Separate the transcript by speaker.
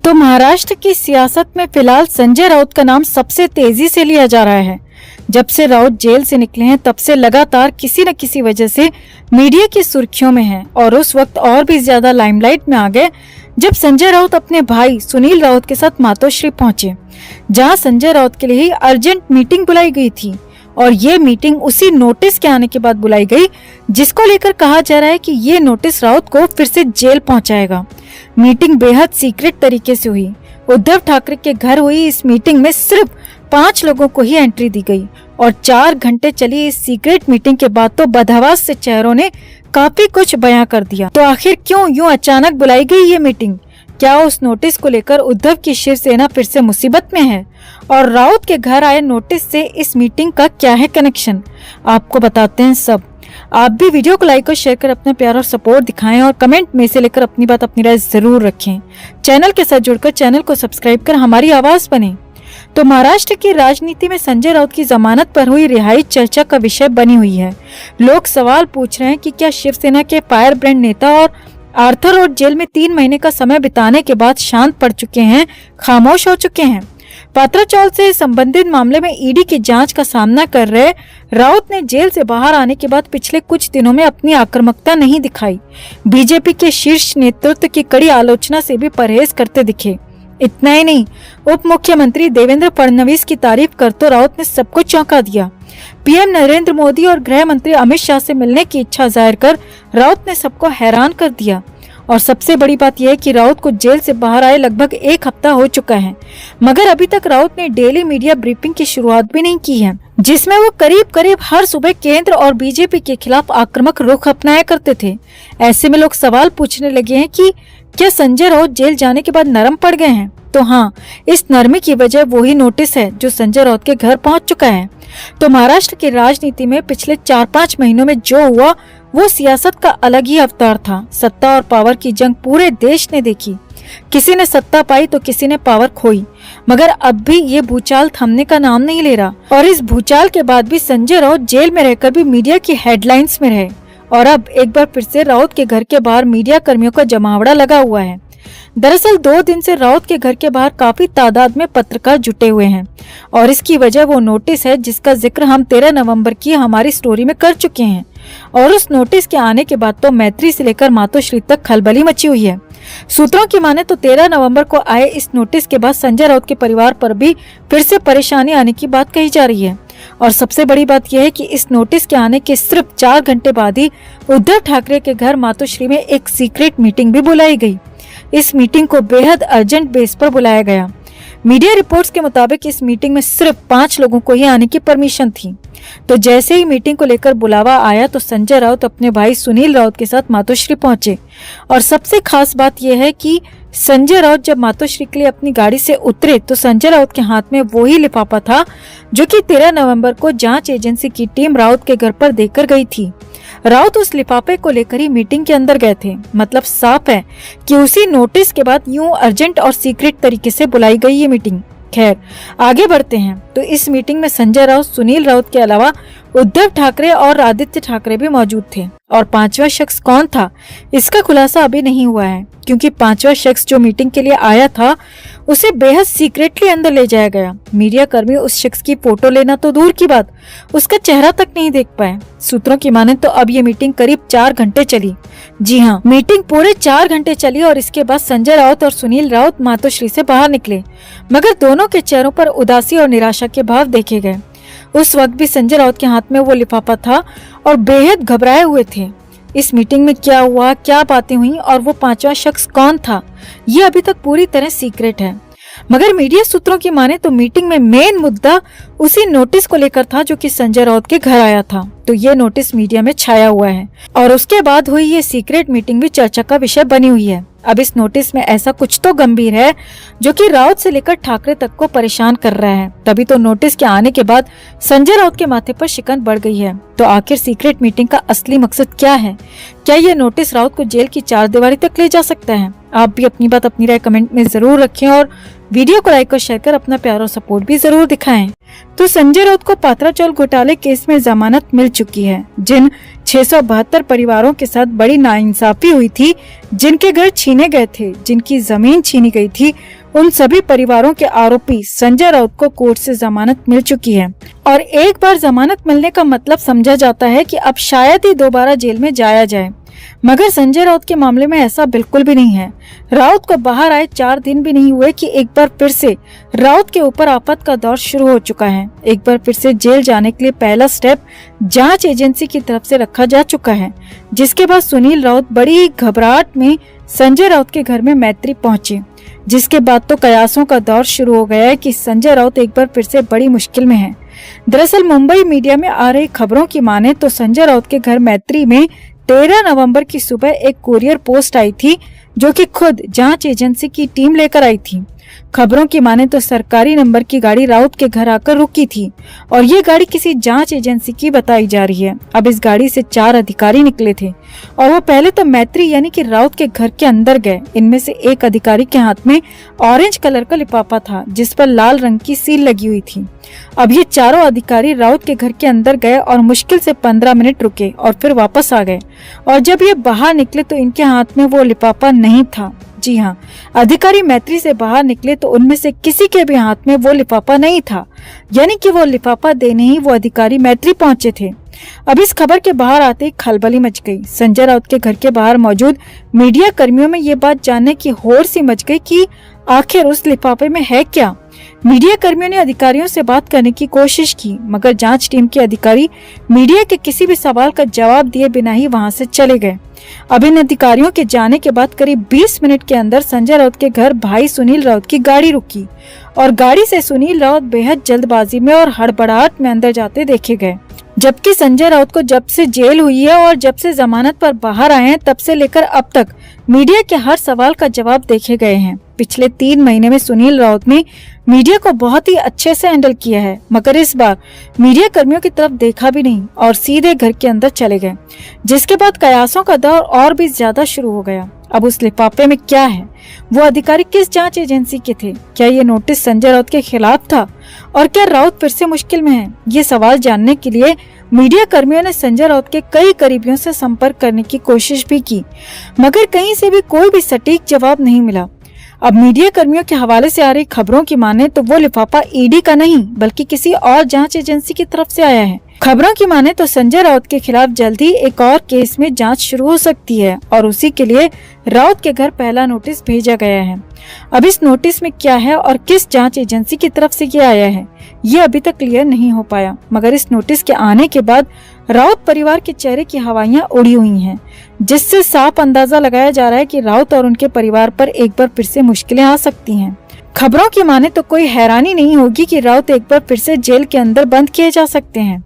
Speaker 1: तो महाराष्ट्र की सियासत में फिलहाल संजय राउत का नाम सबसे तेजी से लिया जा रहा है। जब से राउत जेल से निकले हैं तब से लगातार किसी न किसी वजह से मीडिया की सुर्खियों में हैं और उस वक्त और भी ज्यादा लाइमलाइट में आ गए जब संजय राउत अपने भाई सुनील राउत के साथ मातोश्री पहुंचे, जहां संजय राउत के लिए अर्जेंट मीटिंग बुलाई गई थी। और ये मीटिंग उसी नोटिस के आने के बाद बुलाई गई जिसको लेकर कहा जा रहा है कि ये नोटिस राउत को फिर से जेल पहुंचाएगा। मीटिंग बेहद सीक्रेट तरीके से हुई। उद्धव ठाकरे के घर हुई इस मीटिंग में सिर्फ 5 लोगों को ही एंट्री दी गई और 4 घंटे चली इस सीक्रेट मीटिंग के बाद तो बदहवास से चेहरों ने काफी कुछ बयां कर दिया। तो आखिर क्यों यूं अचानक बुलाई गई ये मीटिंग? क्या उस नोटिस को लेकर उद्धव की शिवसेना फिर से मुसीबत में है? और राउत के घर आए नोटिस से इस मीटिंग का क्या है कनेक्शन? आपको बताते हैं सब। आप भी वीडियो को लाइक और शेयर कर अपना प्यार और सपोर्ट दिखाएं और कमेंट में से लेकर अपनी बात अपनी राय जरूर रखें। चैनल के साथ जुड़कर चैनल को सब्सक्राइब कर हमारी आवाज बने। तो महाराष्ट्र की राजनीति में संजय राउत की जमानत पर हुई रिहाई चर्चा का विषय बनी हुई है। लोग सवाल पूछ रहे हैं कि क्या शिवसेना के फायर ब्रांड नेता और आर्थर रोड जेल में 3 महीने का समय बिताने के बाद शांत पड़ चुके हैं, खामोश हो चुके हैं। पात्राचौल से संबंधित मामले में ईडी की जांच का सामना कर रहे राउत ने जेल से बाहर आने के बाद पिछले कुछ दिनों में अपनी आक्रामकता नहीं दिखाई। बीजेपी के शीर्ष नेतृत्व की कड़ी आलोचना से भी परहेज करते दिखे। इतना ही नहीं, उप मुख्यमंत्री देवेंद्र फडणवीस की तारीफ कर तो राउत ने सबको चौंका दिया। पीएम नरेंद्र मोदी और गृह मंत्री अमित शाह से मिलने की इच्छा जाहिर कर राउत ने सबको हैरान कर दिया। और सबसे बड़ी बात यह है कि राउत को जेल से बाहर आए लगभग 1 हफ्ता हो चुका है, मगर अभी तक राउत ने डेली मीडिया ब्रीफिंग की शुरुआत भी नहीं की है, जिसमें वो करीब करीब हर सुबह केंद्र और बीजेपी के खिलाफ आक्रामक रुख अपनाया करते थे। ऐसे में लोग सवाल पूछने लगे हैं कि क्या संजय राउत जेल जाने के बाद नरम पड़ गए हैं? तो हाँ, इस नरमी की वजह वही नोटिस है जो संजय राउत के घर पहुंच चुका है। तो महाराष्ट्र की राजनीति में पिछले 4-5 महीनों में जो हुआ वो सियासत का अलग ही अवतार था। सत्ता और पावर की जंग पूरे देश ने देखी। किसी ने सत्ता पाई तो किसी ने पावर खोई, मगर अब भी ये भूचाल थमने का नाम नहीं ले रहा। और इस भूचाल के बाद भी संजय राउत जेल में रहकर भी मीडिया की हेडलाइंस में रहे। और अब एक बार फिर से राउत के घर के बाहर मीडिया कर्मियों का जमावड़ा लगा हुआ है। दरअसल 2 दिन से राउत के घर के बाहर काफी तादाद में पत्रकार जुटे हुए हैं और इसकी वजह वो नोटिस है जिसका जिक्र हम 13 नवंबर की हमारी स्टोरी में कर चुके हैं। और उस नोटिस के आने के बाद तो मैत्री से लेकर मातोश्री तक खलबली मची हुई है। सूत्रों की माने तो 13 नवंबर को आए इस नोटिस के बाद संजय राउत के परिवार पर भी फिर से परेशानी आने की बात कही जा रही है। और सबसे बड़ी बात यह है कि इस नोटिस के आने के सिर्फ 4 घंटे बाद ही उद्धव ठाकरे के घर मातोश्री में एक सीक्रेट मीटिंग भी बुलाई गई। इस मीटिंग को बेहद अर्जेंट बेस पर बुलाया गया। मीडिया रिपोर्ट्स के मुताबिक इस मीटिंग में सिर्फ 5 लोगों को ही आने की परमिशन थी। तो जैसे ही मीटिंग को लेकर बुलावा आया तो संजय राउत अपने भाई सुनील राउत के साथ मातोश्री पहुंचे। और सबसे खास बात यह है कि संजय राउत जब मातोश्री के लिए अपनी गाड़ी से उतरे तो संजय राउत के हाथ में वही लिफाफा था जो कि 13 नवंबर को जांच एजेंसी की टीम राउत के घर पर देकर गई थी। राउत उस लिफाफे को लेकर ही मीटिंग के अंदर गए थे। मतलब साफ है कि उसी नोटिस के बाद यूं अर्जेंट और सीक्रेट तरीके से बुलाई गई ये मीटिंग। खैर, आगे बढ़ते हैं। तो इस मीटिंग में संजय राउत, सुनील राउत के अलावा उद्धव ठाकरे और आदित्य ठाकरे भी मौजूद थे। और 5वां शख्स कौन था इसका खुलासा अभी नहीं हुआ है, क्योंकि 5वां शख्स जो मीटिंग के लिए आया था उसे बेहद सीक्रेटली अंदर ले जाया गया। मीडिया कर्मी उस शख्स की फोटो लेना तो दूर की बात, उसका चेहरा तक नहीं देख पाए। सूत्रों की माने तो अब ये मीटिंग करीब 4 घंटे चली। जी हाँ, मीटिंग पूरे 4 घंटे चली और इसके बाद संजय राउत और सुनील राउत मातोश्री से बाहर निकले, मगर दोनों के चेहरों पर उदासी और निराशा के भाव देखे गए। उस वक्त भी संजय राउत के हाथ में वो लिफाफा था और बेहद घबराए हुए थे। इस मीटिंग में क्या हुआ, क्या बातें हुई और वो 5वां शख्स कौन था, ये अभी तक पूरी तरह सीक्रेट है। मगर मीडिया सूत्रों की माने तो मीटिंग में मेन मुद्दा उसी नोटिस को लेकर था जो कि संजय राउत के घर आया था। तो ये नोटिस मीडिया में छाया हुआ है और उसके बाद हुई ये सीक्रेट मीटिंग भी चर्चा का विषय बनी हुई है। अब इस नोटिस में ऐसा कुछ तो गंभीर है जो कि राउत से लेकर ठाकरे तक को परेशान कर रहा है। तभी तो नोटिस के आने के बाद संजय राउत के माथे पर शिकन बढ़ गई है। तो आखिर सीक्रेट मीटिंग का असली मकसद क्या है? क्या ये नोटिस राउत को जेल की 4 दीवारी तक ले जा सकता है? आप भी अपनी बात अपनी राय कमेंट में जरूर रखें और वीडियो को लाइक और शेयर कर अपना प्यार और सपोर्ट भी जरूर दिखाएं। तो संजय राउत को पात्राचौल घोटाले केस में जमानत मिल चुकी है। जिन 672 परिवारों के साथ बड़ी नाइंसाफी हुई थी, जिनके घर छीने गए थे, जिनकी जमीन छीनी गई थी, उन सभी परिवारों के आरोपी संजय राउत को कोर्ट से जमानत मिल चुकी है। और एक बार जमानत मिलने का मतलब समझा जाता है कि अब शायद ही दोबारा जेल में जाया जाए, मगर संजय राउत के मामले में ऐसा बिल्कुल भी नहीं है। राउत को बाहर आए 4 दिन भी नहीं हुए कि एक बार फिर से राउत के ऊपर आफत का दौर शुरू हो चुका है। एक बार फिर से जेल जाने के लिए पहला स्टेप जांच एजेंसी की तरफ से रखा जा चुका है, जिसके बाद सुनील राउत बड़ी घबराहट में संजय राउत के घर में मैत्री पहुंचे, जिसके बाद तो कयासों का दौर शुरू हो गया है कि संजय राउत एक बार फिर से बड़ी मुश्किल में है। दरअसल मुंबई मीडिया में आ रही खबरों की माने तो संजय राउत के घर मैत्री में 13 नवंबर की सुबह एक कुरियर पोस्ट आई थी, जो कि खुद जांच एजेंसी की टीम लेकर आई थी। खबरों की माने तो सरकारी नंबर की गाड़ी राउत के घर आकर रुकी थी और ये गाड़ी किसी जांच एजेंसी की बताई जा रही है। अब इस गाड़ी से 4 अधिकारी निकले थे और वो पहले तो मैत्री यानी कि राउत के घर के अंदर गए। इनमें से एक अधिकारी के हाथ में ऑरेंज कलर का लिफाफा था, जिस पर लाल रंग की सील लगी हुई थी। अब ये चारों अधिकारी राउत के घर के अंदर गए और मुश्किल से 15 मिनट रुके और फिर वापस आ गए। और जब ये बाहर निकले तो इनके हाथ में वो लिफाफा नहीं था। जी हाँ, अधिकारी मैत्री से बाहर निकले तो उनमें से किसी के भी हाथ में वो लिफाफा नहीं था, यानी कि वो लिफाफा देने ही वो अधिकारी मैत्री पहुंचे थे। अब इस खबर के बाहर आते ही खलबली मच गई। संजय राउत के घर के बाहर मौजूद मीडिया कर्मियों में ये बात जानने की होड़ सी मच गई कि आखिर उस लिफाफे में है क्या। मीडिया कर्मियों ने अधिकारियों से बात करने की कोशिश की, मगर जांच टीम के अधिकारी मीडिया के किसी भी सवाल का जवाब दिए बिना ही वहां से चले गए। अब इन अधिकारियों के जाने के बाद करीब 20 मिनट के अंदर संजय राउत के घर भाई सुनील राउत की गाड़ी रुकी और गाड़ी से सुनील राउत बेहद जल्दबाजी में और हड़बड़ाहट में अंदर जाते देखे गए। जबकि संजय राउत को जब से जेल हुई है और जब से जमानत पर बाहर आए हैं, तब से लेकर अब तक मीडिया के हर सवाल का जवाब देखे गए हैं। पिछले 3 महीने में सुनील राउत ने मीडिया को बहुत ही अच्छे से हैंडल किया है, मगर इस बार मीडिया कर्मियों की तरफ देखा भी नहीं और सीधे घर के अंदर चले गए, जिसके बाद कयासों का दौर और भी ज्यादा शुरू हो गया। अब उस लिफाफे में क्या है, वो अधिकारी किस जांच एजेंसी के थे, क्या ये नोटिस संजय राउत के खिलाफ था और क्या राउत फिर से मुश्किल में है? ये सवाल जानने के लिए मीडिया कर्मियों ने संजय राउत के कई करीबियों से संपर्क करने की कोशिश भी की, मगर कहीं से भी कोई भी सटीक जवाब नहीं मिला। अब मीडिया कर्मियों के हवाले से आ रही खबरों की माने तो वो लिफाफा ईडी का नहीं बल्कि किसी और जांच एजेंसी की तरफ से आया है। खबरों की माने तो संजय राउत के खिलाफ जल्द ही एक और केस में जांच शुरू हो सकती है और उसी के लिए राउत के घर पहला नोटिस भेजा गया है। अब इस नोटिस में क्या है और किस जांच एजेंसी की तरफ से ये आया है, ये अभी तक क्लियर नहीं हो पाया, मगर इस नोटिस के आने के बाद राउत परिवार के चेहरे की हवाइयां उड़ी हुई हैं, जिससे साफ अंदाजा लगाया जा रहा है कि राउत और उनके परिवार पर एक बार फिर से मुश्किलें आ सकती हैं। खबरों की माने तो कोई हैरानी नहीं होगी कि राउत एक बार फिर से जेल के अंदर बंद किए जा सकते हैं।